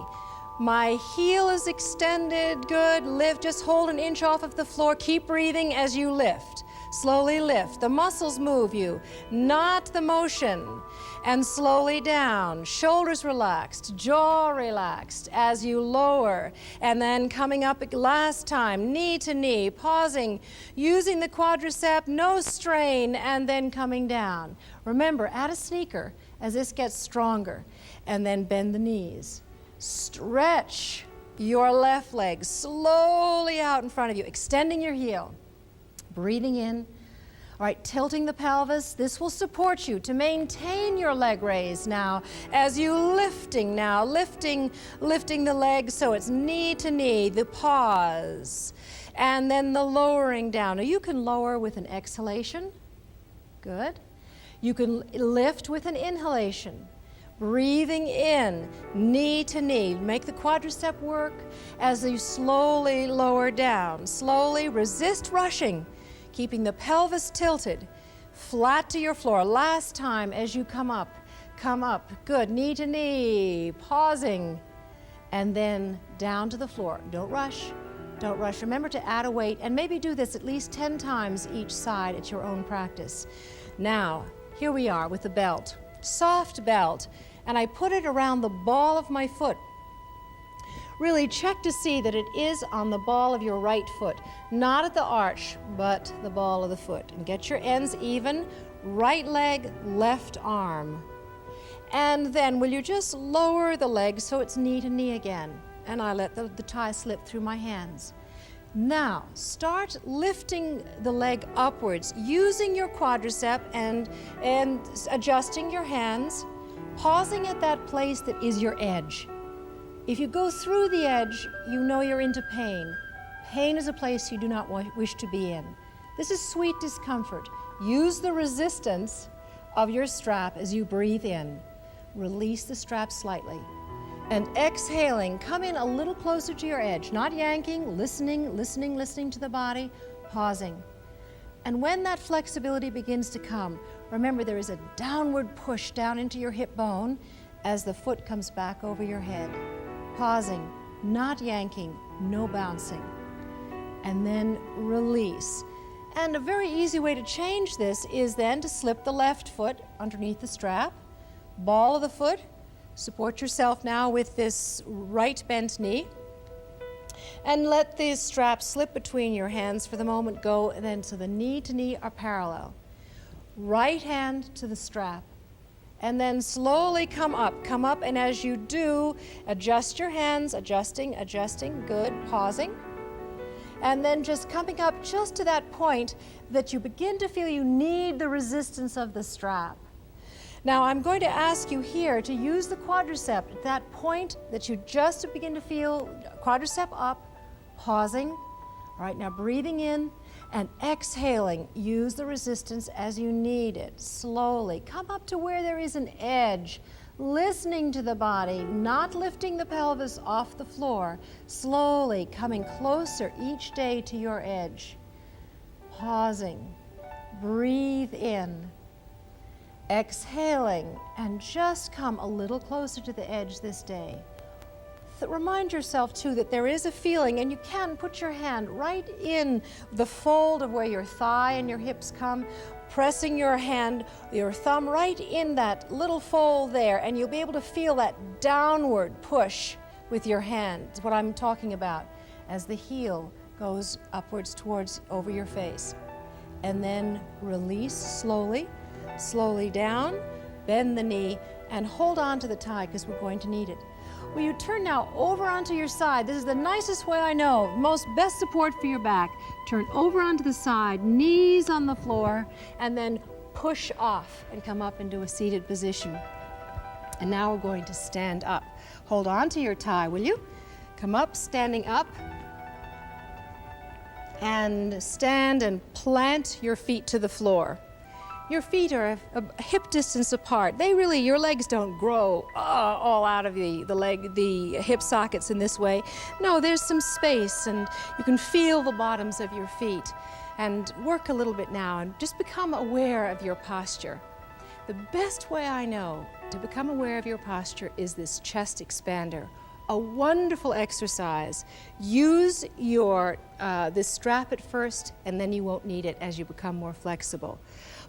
My heel is extended, good. Lift, just hold an inch off of the floor. Keep breathing as you lift. Slowly lift. The muscles move you, not the motion. And slowly down. Shoulders relaxed, jaw relaxed as you lower. And then coming up last time, knee to knee, pausing, using the quadricep, no strain, and then coming down. Remember, add a sneaker as this gets stronger. And then bend the knees. Stretch your left leg slowly out in front of you, extending your heel. Breathing in, All right, tilting the pelvis. This will support you to maintain your leg raise now as you lifting the leg so it's knee to knee, the pause, and then the lowering down. Now you can lower with an exhalation. Good. You can lift with an inhalation. Breathing in, knee to knee. Make the quadricep work as you slowly lower down. Slowly resist rushing, keeping the pelvis tilted, flat to your floor. Last time as you come up. Good, knee to knee, pausing, and then down to the floor. Don't rush. Remember to add a weight, and maybe do this at least 10 times each side at your own practice. Now, here we are with the belt, soft belt, and I put it around the ball of my foot. Really check to see that it is on the ball of your right foot, not at the arch, but the ball of the foot. And get your ends even, right leg, left arm. And then will you just lower the leg so it's knee to knee again? And I let the tie slip through my hands. Now, start lifting the leg upwards, using your quadricep and adjusting your hands, pausing at that place that is your edge. If you go through the edge, you know you're into pain. Pain is a place you do not wish to be in. This is sweet discomfort. Use the resistance of your strap as you breathe in. Release the strap slightly. And exhaling, come in a little closer to your edge, not yanking, listening to the body, pausing. And when that flexibility begins to come, remember there is a downward push down into your hip bone as the foot comes back over your head. Pausing, not yanking, no bouncing. And then release. And a very easy way to change this is then to slip the left foot underneath the strap, ball of the foot. Support yourself now with this right bent knee. And let the strap slip between your hands for the moment. Go and then so the knee to knee are parallel. Right hand to the strap. And then slowly come up, and as you do, adjust your hands, adjusting, good, pausing. And then just coming up just to that point that you begin to feel you need the resistance of the strap. Now I'm going to ask you here to use the quadricep at that point that you just begin to feel quadricep up, pausing. All right, now breathing in and exhaling. Use the resistance as you need it. Slowly come up to where there is an edge, listening to the body, not lifting the pelvis off the floor. Slowly coming closer each day to your edge. Pausing. Breathe in. Exhaling, and just come a little closer to the edge this day. Remind yourself too that there is a feeling, and you can put your hand right in the fold of where your thigh and your hips come, pressing your hand, your thumb right in that little fold there, and you'll be able to feel that downward push with your hand. It's what I'm talking about as the heel goes upwards towards over your face. And then release slowly. Slowly down, bend the knee, and hold on to the tie because we're going to need it. Will you turn now over onto your side? This is the nicest way I know, best support for your back. Turn over onto the side, knees on the floor, and then push off and come up into a seated position. And now we're going to stand up. Hold on to your tie, will you? Come up, standing up. And stand and plant your feet to the floor. Your feet are a hip distance apart. Your legs don't grow all out of the hip sockets in this way. No, there's some space, and you can feel the bottoms of your feet. And work a little bit now, and just become aware of your posture. The best way I know to become aware of your posture is this chest expander. A wonderful exercise. Use this strap at first, and then you won't need it as you become more flexible.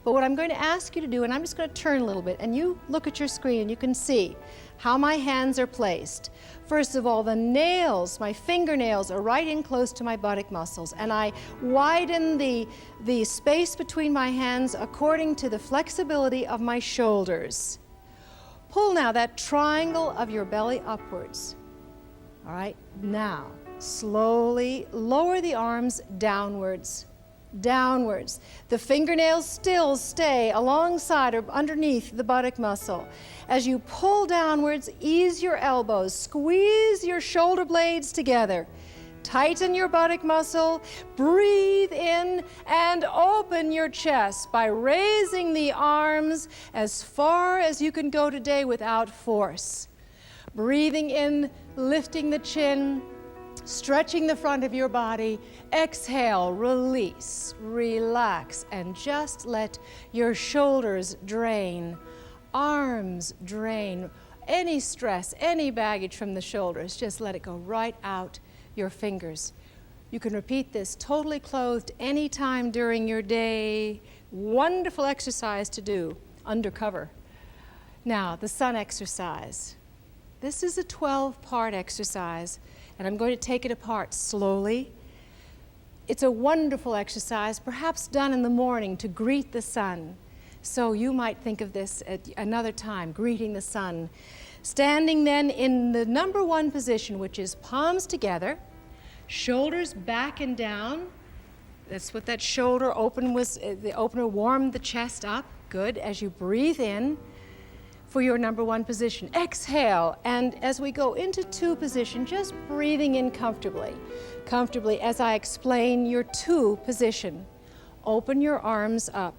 But what I'm going to ask you to do, and I'm just going to turn a little bit, and you look at your screen and you can see how my hands are placed. First of all, the nails, my fingernails are right in close to my buttock muscles, and I widen the space between my hands according to the flexibility of my shoulders. Pull now that triangle of your belly upwards. All right, now slowly lower the arms downwards. downwards. The fingernails still stay alongside or underneath the buttock muscle. As you pull downwards, ease your elbows, squeeze your shoulder blades together. Tighten your buttock muscle, breathe in, and open your chest by raising the arms as far as you can go today without force. Breathing in, lifting the chin, stretching the front of your body. Exhale, release, relax, and just let your shoulders drain, arms drain. Any stress, any baggage from the shoulders, just let it go right out your fingers. You can repeat this totally clothed anytime during your day. Wonderful exercise to do undercover. Now, the sun exercise. This is a 12-part exercise, and I'm going to take it apart slowly. It's a wonderful exercise, perhaps done in the morning to greet the sun. So you might think of this at another time, greeting the sun. Standing then in the number one position, which is palms together, shoulders back and down. That's what that shoulder open was. The opener warmed the chest up. Good. As you breathe in for your number one position. Exhale, and as we go into two position, just breathing in comfortably. Comfortably as I explain your two position. Open your arms up.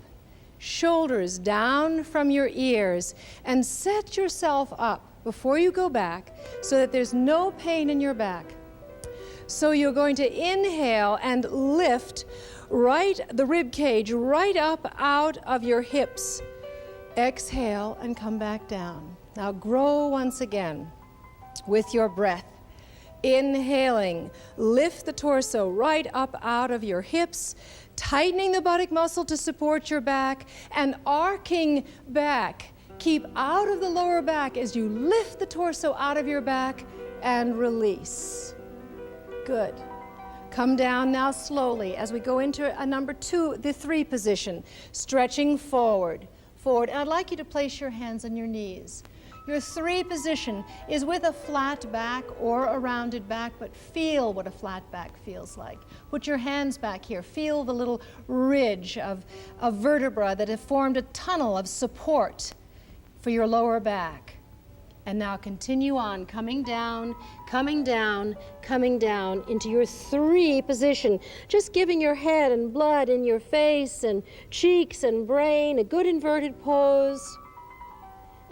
Shoulders down from your ears, and set yourself up before you go back so that there's no pain in your back. So you're going to inhale and lift the rib cage right up out of your hips. Exhale and come back down. Now grow once again with your breath. Inhaling, lift the torso right up out of your hips, tightening the buttock muscle to support your back, and arcing back. Keep out of the lower back as you lift the torso out of your back and release. Good. Come down now slowly as we go into a number two, the three position, stretching forward. And I'd like you to place your hands on your knees. Your three position is with a flat back or a rounded back, but feel what a flat back feels like. Put your hands back here. Feel the little ridge of vertebra that have formed a tunnel of support for your lower back. And now continue on, coming down, coming down, coming down into your three position. Just giving your head and blood in your face and cheeks and brain, a good inverted pose.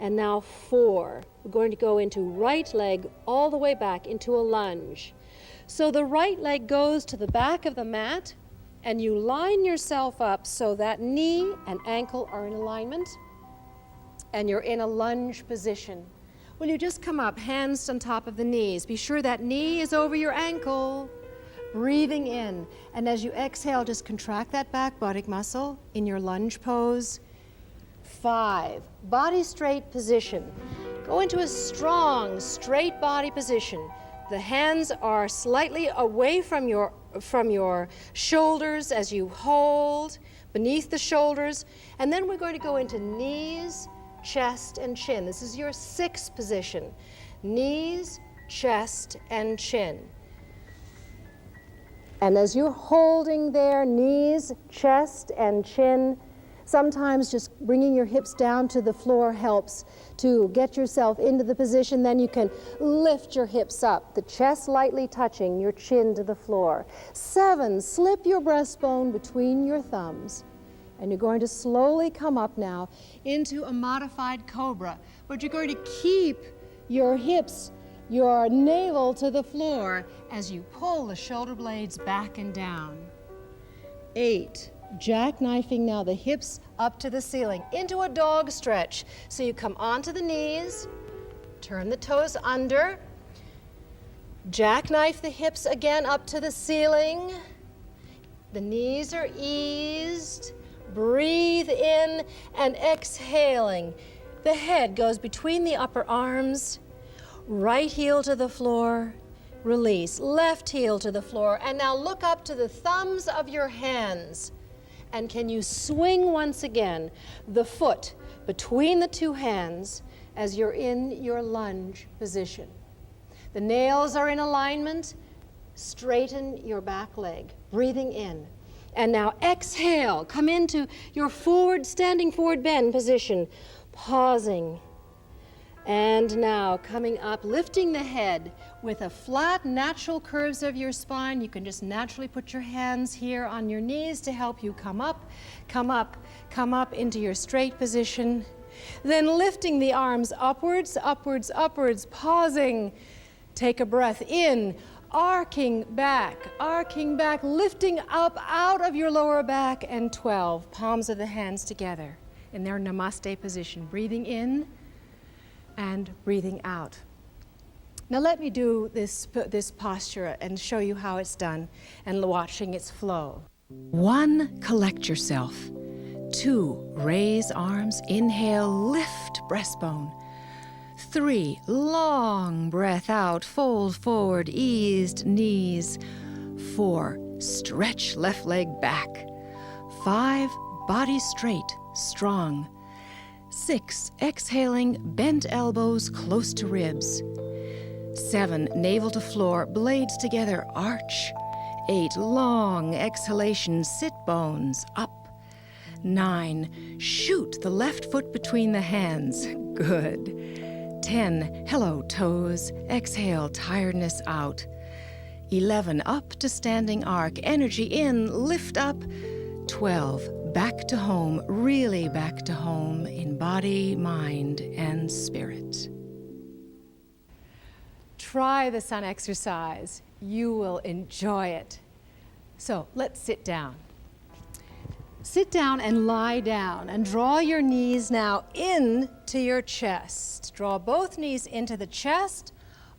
And now 4. We're going to go into right leg all the way back into a lunge. So the right leg goes to the back of the mat, and you line yourself up so that knee and ankle are in alignment, and you're in a lunge position. Will you just come up, hands on top of the knees? Be sure that knee is over your ankle. Breathing in, and as you exhale, just contract that back buttock muscle in your lunge pose. 5, body straight position. Go into a strong, straight body position. The hands are slightly away from your shoulders as you hold beneath the shoulders. And then we're going to go into knees, chest, and chin. This is your 6th position. Knees, chest, and chin. And as you're holding there, knees, chest, and chin, sometimes just bringing your hips down to the floor helps to get yourself into the position. Then you can lift your hips up, the chest lightly touching your chin to the floor. 7, slip your breastbone between your thumbs. And you're going to slowly come up now into a modified cobra. But you're going to keep your hips, your navel to the floor as you pull the shoulder blades back and down. 8, jackknifing now the hips up to the ceiling into a dog stretch. So you come onto the knees, turn the toes under, jackknife the hips again up to the ceiling. The knees are eased. Breathe in and exhaling. The head goes between the upper arms. Right heel to the floor. Release. Left heel to the floor. And now look up to the thumbs of your hands. And can you swing once again the foot between the two hands as you're in your lunge position. The nails are in alignment. Straighten your back leg. Breathing in. And now exhale, come into your standing forward bend position, pausing. And now coming up, lifting the head with a flat, natural curves of your spine. You can just naturally put your hands here on your knees to help you come up, come up, come up into your straight position. Then lifting the arms upwards, upwards, upwards, pausing. Take a breath in, arcing back, lifting up out of your lower back, and 12. Palms of the hands together in their namaste position. Breathing in and breathing out. Now let me do this posture and show you how it's done and watching its flow. 1, collect yourself. 2, raise arms, inhale, lift breastbone. 3, long breath out, fold forward, eased knees. 4, stretch left leg back. 5, body straight, strong. 6, exhaling, bent elbows close to ribs. 7, navel to floor, blades together, arch. 8, long exhalation, sit bones up. 9, shoot the left foot between the hands. Good. 10, hello toes, exhale, tiredness out. 11, up to standing arc, energy in, lift up. 12, back to home, really back to home in body, mind, and spirit. Try the sun exercise. You will enjoy it. So let's sit down. Sit down and lie down and draw your knees now into your chest. Draw both knees into the chest,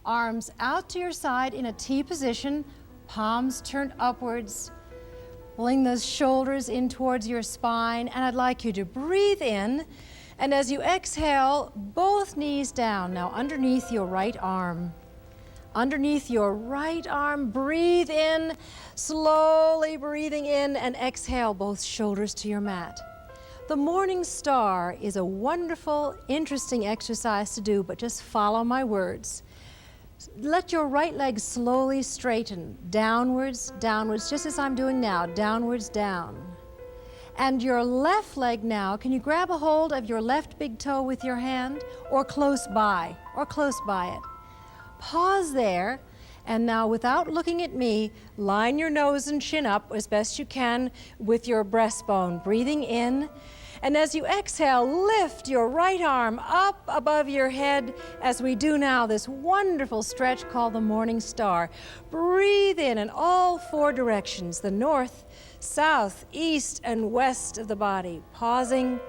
arms out to your side in a T position, palms turned upwards. Pulling those shoulders in towards your spine, and I'd like you to breathe in, and as you exhale, both knees down. Now underneath your right arm. Underneath your right arm, breathe in, slowly breathing in, and exhale, both shoulders to your mat. The morning star is a wonderful, interesting exercise to do, but just follow my words. Let your right leg slowly straighten, downwards, downwards, just as I'm doing now, downwards, down. And your left leg now, can you grab a hold of your left big toe with your hand, or close by it? Pause there, and now without looking at me, line your nose and chin up as best you can with your breastbone, breathing in. And as you exhale, lift your right arm up above your head as we do now this wonderful stretch called the morning star. Breathe in all 4 directions, the north, south, east, and west of the body. Pausing,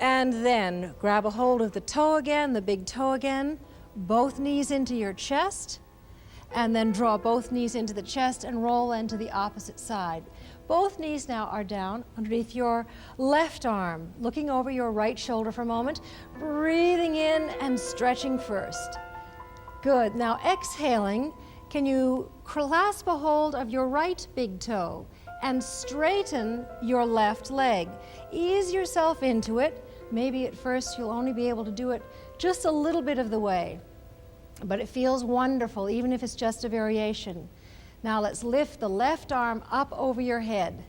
and then grab a hold of the toe again, the big toe again, both knees into your chest, and then draw both knees into the chest and roll into the opposite side. Both knees now are down underneath your left arm, looking over your right shoulder for a moment, breathing in and stretching first. Good. Now exhaling, can you clasp a hold of your right big toe and straighten your left leg? Ease yourself into it. Maybe at first you'll only be able to do it just a little bit of the way, but it feels wonderful, even if it's just a variation. Now let's lift the left arm up over your head.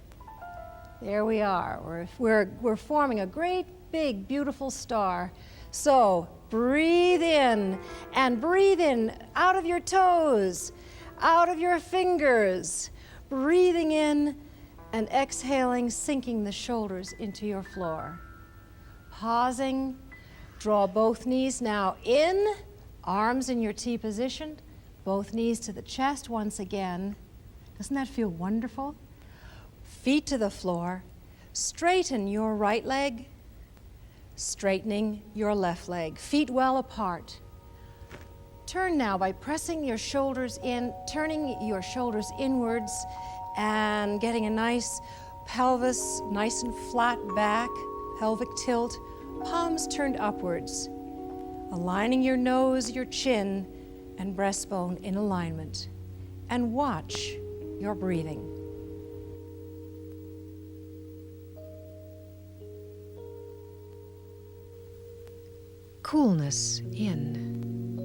There we are. We're forming a great, big, beautiful star. So breathe in, and breathe in out of your toes, out of your fingers. Breathing in and exhaling, sinking the shoulders into your floor. Pausing, draw both knees now in, arms in your T position. Both knees to the chest once again. Doesn't that feel wonderful? Feet to the floor. Straighten your right leg, straightening your left leg. Feet well apart. Turn now by pressing your shoulders in, turning your shoulders inwards, and getting a nice pelvis, nice and flat back, pelvic tilt, palms turned upwards. Aligning your nose, your chin, and breastbone in alignment, and watch your breathing. Coolness in,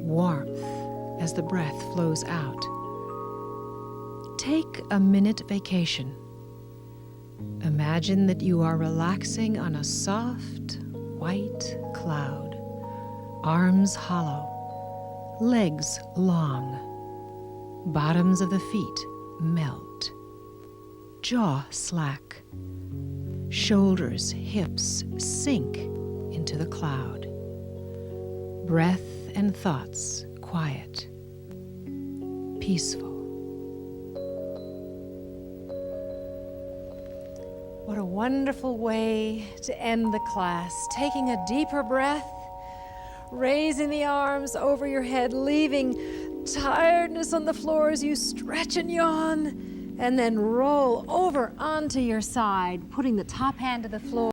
warmth as the breath flows out. Take a minute vacation. Imagine that you are relaxing on a soft, white cloud, arms hollow, legs long, bottoms of the feet melt, jaw slack, shoulders, hips sink into the cloud. Breath and thoughts quiet, peaceful. What a wonderful way to end the class. Taking a deeper breath, raising the arms over your head, leaving tiredness on the floor as you stretch and yawn, and then roll over onto your side, putting the top hand to the floor.